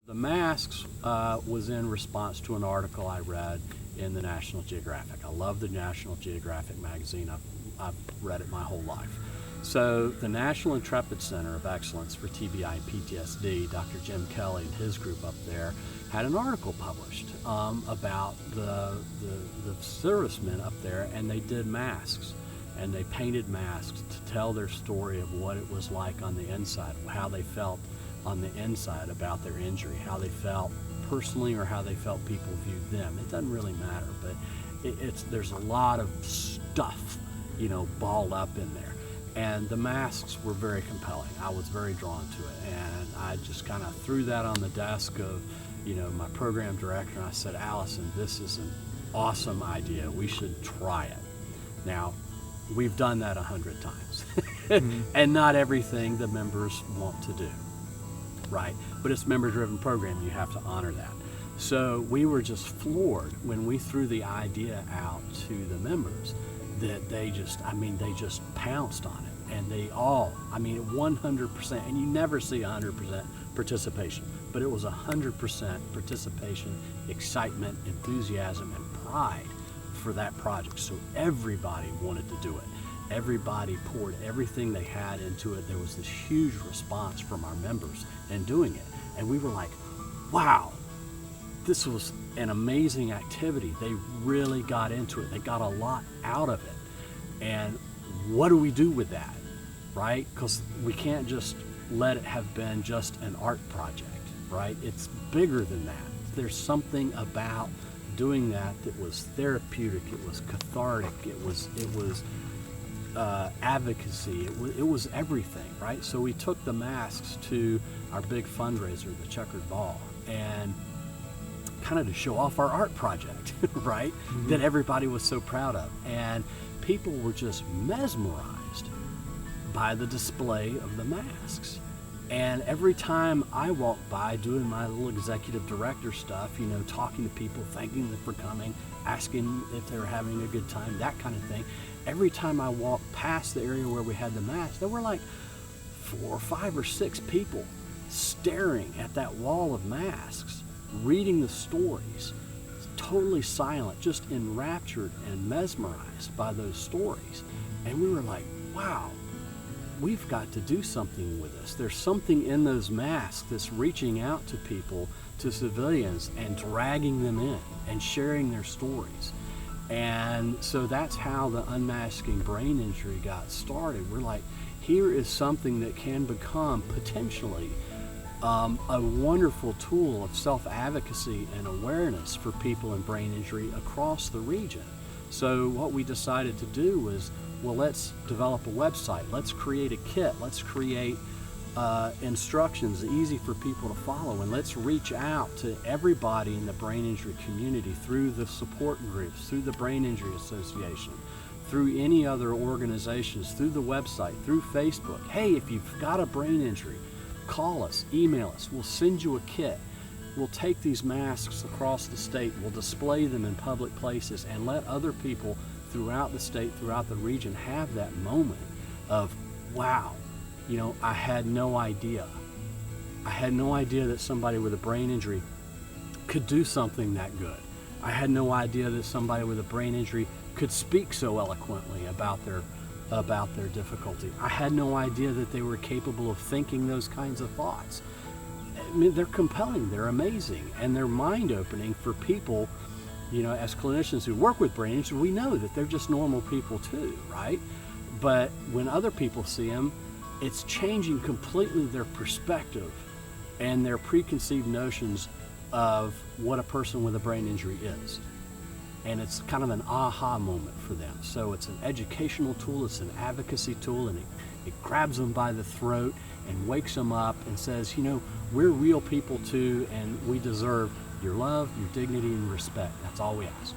The masks was in response to an article I read in the National Geographic. I love the National Geographic magazine. I've read it my whole life. So the National Intrepid Center of Excellence for TBI and PTSD, Dr. Jim Kelly and his group up there, had an article published about the servicemen up there, and they did masks. And they painted masks to tell their story of what it was like on the inside, how they felt on the inside about their injury, how they felt personally or how they felt people viewed them. It doesn't really matter, but there's a lot of stuff, balled up in there. And the masks were very compelling. I was very drawn to it, and I just kind of threw that on the desk of, my program director, and I said, Allison, this is an awesome idea. We should try it. Now, we've done that 100 times, and not everything the members want to do, right? But it's a member-driven program. You have to honor that. So we were just floored when we threw the idea out to the members that they just pounced on it. And they all, 100%, and you never see 100% participation, but it was 100% participation, excitement, enthusiasm, and pride for that project. So everybody wanted to do it. Everybody poured everything they had into it. There was this huge response from our members in doing it. And we were like, wow, this was an amazing activity. They really got into it. They got a lot out of it. And what do we do with that, right? Because we can't just let it have been just an art project, right? It's bigger than that. There's something about doing that was therapeutic, it was cathartic, it was advocacy, it was everything, right? So we took the masks to our big fundraiser, the Checkered Ball, and kind of to show off our art project, right? That everybody was so proud of. And people were just mesmerized by the display of the masks. And every time I walk by doing my little executive director stuff, talking to people, thanking them for coming, asking if they're having a good time, that kind of thing. Every time I walk past the area where we had the masks, there were like 4 or 5 or 6 people staring at that wall of masks, reading the stories, totally silent, just enraptured and mesmerized by those stories. And we were like, wow, we've got to do something with this. There's something in those masks that's reaching out to people, to civilians, and dragging them in and sharing their stories. And so that's how the Unmasking Brain Injury got started. We're like, here is something that can become potentially a wonderful tool of self-advocacy and awareness for people in brain injury across the region. So what we decided to do was, well, let's develop a website, let's create a kit, let's create instructions easy for people to follow, and let's reach out to everybody in the brain injury community through the support groups, through the Brain Injury Association, through any other organizations, through the website, through Facebook. Hey, if you've got a brain injury, call us, email us, we'll send you a kit. We'll take these masks across the state, we'll display them in public places, and let other people throughout the state, throughout the region, have that moment of, wow, I had no idea. I had no idea that somebody with a brain injury could do something that good. I had no idea that somebody with a brain injury could speak so eloquently about their difficulty. I had no idea that they were capable of thinking those kinds of thoughts. They're compelling, they're amazing, and they're mind-opening for people. As clinicians who work with brain injury, we know that they're just normal people too, right? But when other people see them, it's changing completely their perspective and their preconceived notions of what a person with a brain injury is. And it's kind of an aha moment for them. So it's an educational tool, it's an advocacy tool, and it grabs them by the throat and wakes them up and says, we're real people too, and we deserve your love, your dignity, and respect. That's all we ask.